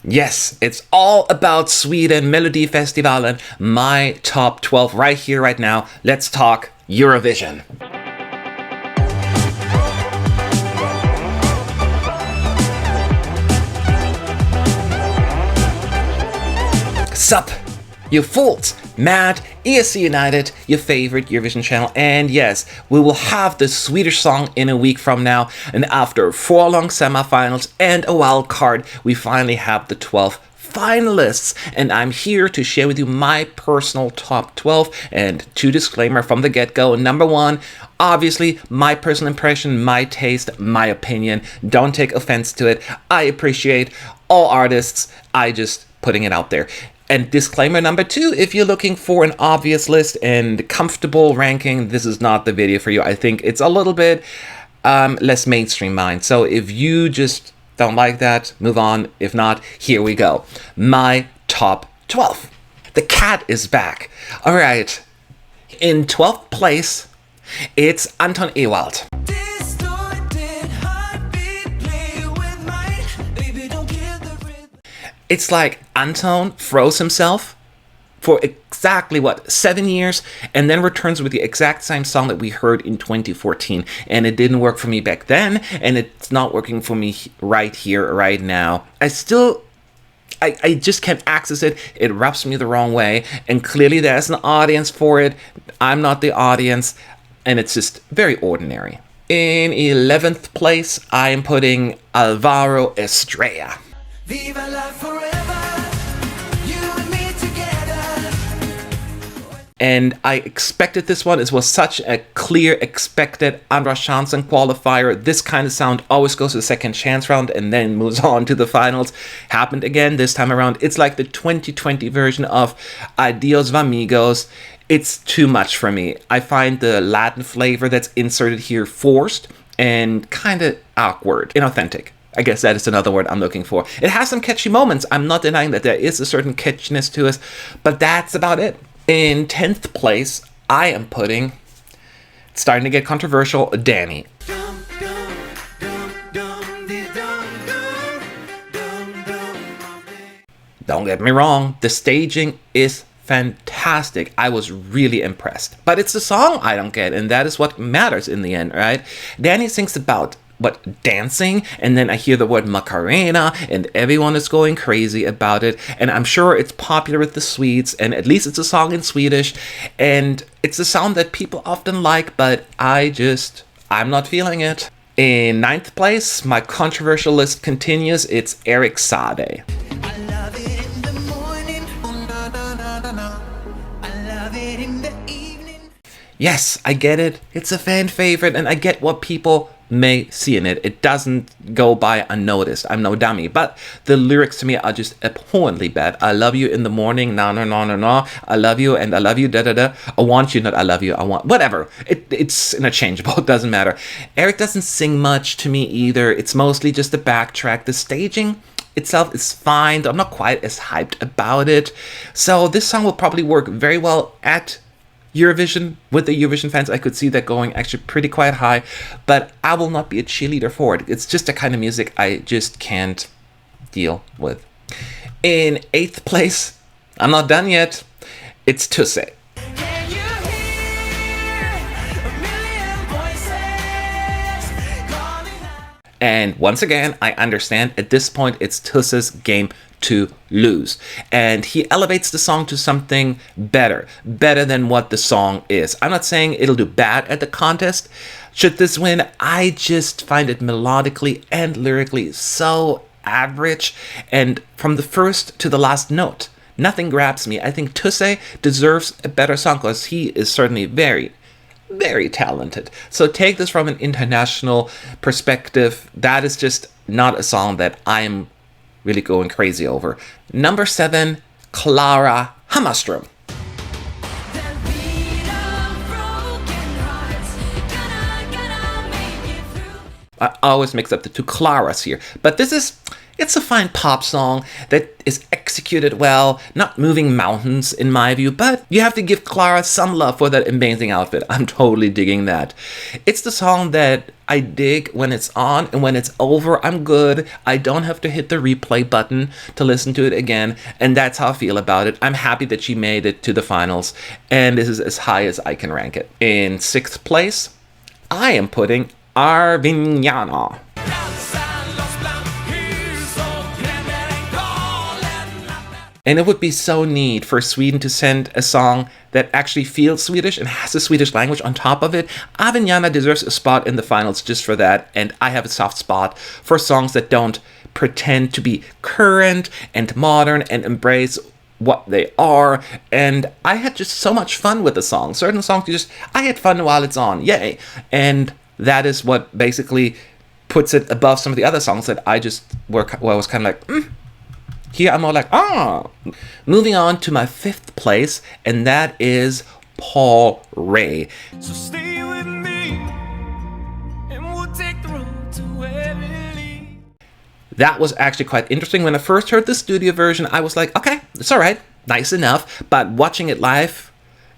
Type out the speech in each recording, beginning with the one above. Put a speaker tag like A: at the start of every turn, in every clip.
A: Yes, it's all about Sweden, Melodifestivalen, my top 12 right here, right now. Let's talk Eurovision. Sup, you fools! Mad, ESC United, your favorite Eurovision channel, and yes, we will have the Swedish song in a week from now, and after 4 long semifinals and a wild card, we finally have the 12 finalists, and I'm here to share with you my personal top 12, and 2 disclaimers from the get-go. Number 1, obviously, my personal impression, my taste, my opinion. Don't take offense to it. I appreciate all artists. I just putting it out there. And disclaimer number 2, if you're looking for an obvious list and comfortable ranking, this is not the video for you. I think it's a little bit less mainstream mind. So if you just don't like that, move on. If not, here we go. My top 12. The cat is back. All right. In 12th place, it's Anton Ewald. It's like Anton froze himself for exactly, 7 years, and then returns with the exact same song that we heard in 2014. And it didn't work for me back then, and it's not working for me right here, right now. I just can't access it. It rubs me the wrong way, and clearly there's an audience for it. I'm not the audience, and it's just very ordinary. In 11th place, I am putting Alvaro Estrella. Viva life forever, you and me together. And I expected this one. It was such a clear, expected Andra Chansen qualifier. This kind of sound always goes to the second chance round and then moves on to the finals. Happened again this time around. It's like the 2020 version of Adios Vamigos. It's too much for me. I find the Latin flavor that's inserted here forced and kind of awkward, inauthentic. I guess that is another word I'm looking for. It has some catchy moments. I'm not denying that there is a certain catchiness to it, but that's about it. In 10th place, I am putting, it's starting to get controversial, Danny. Don't get me wrong, the staging is fantastic. I was really impressed. But it's the song I don't get, and that is what matters in the end, right? Danny sings about dancing, and then I hear the word Macarena, and everyone is going crazy about it, and I'm sure it's popular with the Swedes, and at least it's a song in Swedish, and it's a sound that people often like, but I'm not feeling it. In 9th place, my controversial list continues. It's Erik Saade. Yes, I get it. It's a fan favorite, and I get what people may see in it. It doesn't go by unnoticed. I'm no dummy. But the lyrics to me are just abhorrently bad. I love you in the morning. No. I love you and I love you. I want you, not I love you. I want whatever. It's interchangeable. It doesn't matter. Erik doesn't sing much to me either. It's mostly just a backtrack. The staging itself is fine. I'm not quite as hyped about it. So this song will probably work very well at Eurovision. With the Eurovision fans, I could see that going actually pretty quite high, but I will not be a cheerleader for it. It's just a kind of music I just can't deal with. In 8th place, I'm not done yet, it's Tusse. And once again, I understand at this point it's Tusse's game to lose. And he elevates the song to something better than what the song is. I'm not saying it'll do bad at the contest. Should this win, I just find it melodically and lyrically so average. And from the first to the last note, nothing grabs me. I think Tusse deserves a better song because he is certainly very, very talented. So take this from an international perspective. That is just not a song that I'm really going crazy over. Number 7, Clara Hamstrm. I always mix up the two Claras here, but this is It's a fine pop song that is executed well, not moving mountains in my view, but you have to give Clara some love for that amazing outfit. I'm totally digging that. It's the song that I dig when it's on, and when it's over, I'm good. I don't have to hit the replay button to listen to it again, and that's how I feel about it. I'm happy that she made it to the finals, and this is as high as I can rank it. In 6th place, I am putting Arvingarna. And it would be so neat for Sweden to send a song that actually feels Swedish and has the Swedish language on top of it. Avenyana deserves a spot in the finals just for that, and I have a soft spot for songs that don't pretend to be current and modern and embrace what they are. And I had just so much fun with the song. Certain songs, I had fun while it's on, yay. And that is what basically puts it above some of the other songs that I was kind of like, Here I'm more like, Moving on to my 5th place, and that is Paul Ray. So stay with me, and we'll take the road to where we lead. That was actually quite interesting. When I first heard the studio version, I was like, okay, it's all right, nice enough. But watching it live,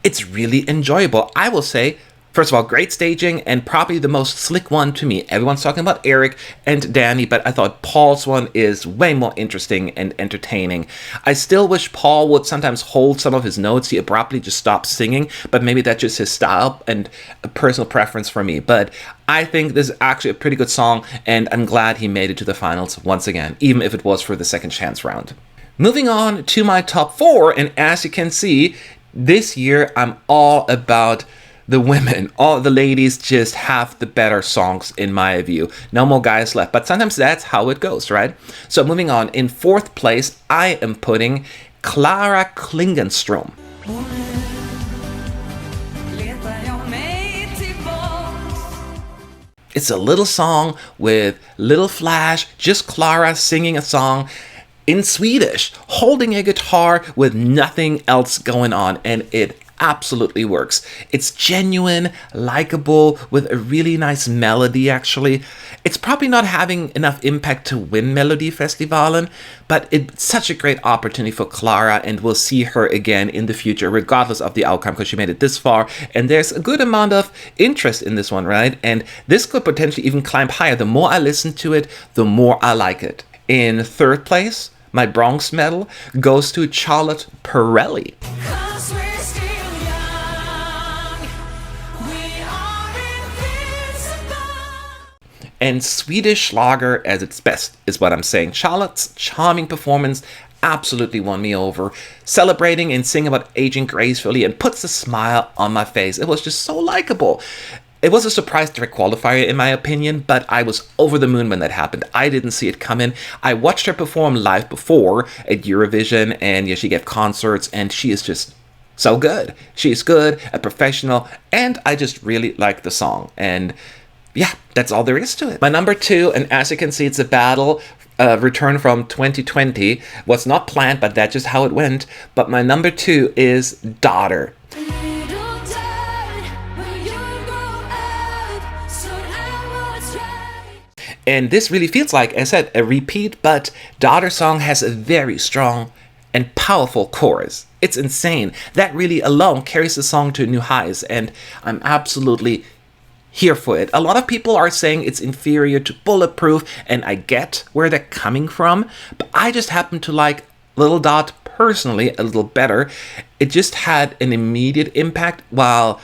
A: it's really enjoyable. I will say, first of all, great staging, and probably the most slick one to me. Everyone's talking about Eric and Danny, but I thought Paul's one is way more interesting and entertaining. I still wish Paul would sometimes hold some of his notes. He abruptly just stops singing, but maybe that's just his style and a personal preference for me. But I think this is actually a pretty good song, and I'm glad he made it to the finals once again, even if it was for the second chance round. Moving on to my top 4, and as you can see, this year I'm all about the women. All the ladies just have the better songs in my view. No more guys left, but sometimes that's how it goes, right? So moving on, in 4th place, I am putting Clara Klingenström. It's a little song with little flash, just Clara singing a song in Swedish, holding a guitar with nothing else going on, and it absolutely works. It's genuine, likable, with a really nice melody actually. It's probably not having enough impact to win Melodifestivalen, but it's such a great opportunity for Clara, and we'll see her again in the future regardless of the outcome, because she made it this far, and there's a good amount of interest in this one, right? And this could potentially even climb higher. The more I listen to it, the more I like it. In 3rd place, my Bronx medal goes to Charlotte Perrelli. And Swedish Schlager at its best is what I'm saying. Charlotte's charming performance absolutely won me over. Celebrating and singing about aging gracefully and puts a smile on my face. It was just so likable. It was a surprise direct qualifier in my opinion, but I was over the moon when that happened. I didn't see it coming. I watched her perform live before at Eurovision, and she gave concerts, and she is just so good. She's good, a professional, and I just really like the song. And yeah, that's all there is to it. My number 2, and as you can see, it's a battle return from 2020. Was not planned, but that's just how it went. But my number 2 is Daughter. And this really feels like, as I said, a repeat, but Daughter song has a very strong and powerful chorus. It's insane. That really alone carries the song to new highs, and I'm absolutely here for it. A lot of people are saying it's inferior to Bulletproof, and I get where they're coming from, but I just happen to like Little Dot personally a little better. It just had an immediate impact, while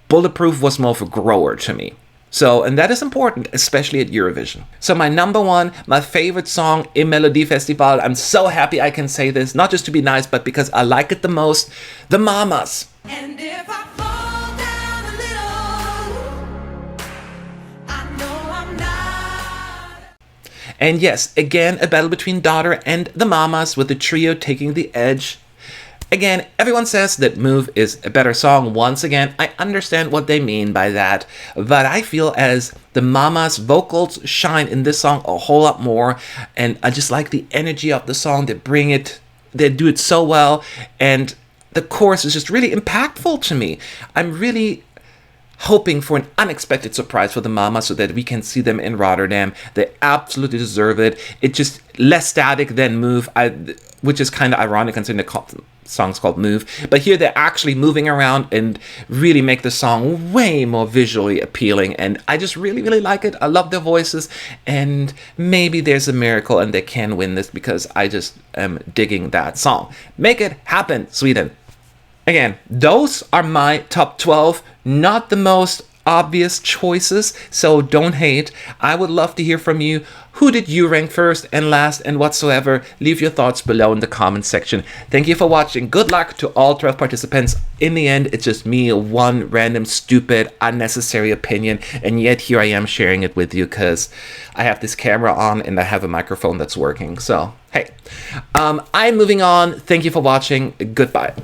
A: Bulletproof was more of a grower to me. So, and that is important, especially at Eurovision. So my number 1, my favorite song in Melodifestivalen, I'm so happy I can say this, not just to be nice, but because I like it the most, The Mamas. And if I fall down a little, I know I'm not. And yes, again, a battle between Daughter and The Mamas, with the trio taking the edge. Again, everyone says that Move is a better song. Once again, I understand what they mean by that, but I feel as the Mamas' vocals shine in this song a whole lot more, and I just like the energy of the song. They do it so well, and the chorus is just really impactful to me. I'm really hoping for an unexpected surprise for the Mama so that we can see them in Rotterdam. They absolutely deserve it. It's just less static than Move, which is kind of ironic considering the song's called Move. But here they're actually moving around and really make the song way more visually appealing. And I just really, really like it. I love their voices. And maybe there's a miracle and they can win this because I just am digging that song. Make it happen, Sweden. Again, those are my top 12. Not the most obvious choices, so don't hate. I would love to hear from you. Who did you rank first and last and whatsoever? Leave your thoughts below in the comment section. Thank you for watching. Good luck to all 12 participants. In the end, it's just me, one random, stupid, unnecessary opinion, and yet here I am sharing it with you because I have this camera on and I have a microphone that's working. So, hey, I'm moving on. Thank you for watching. Goodbye.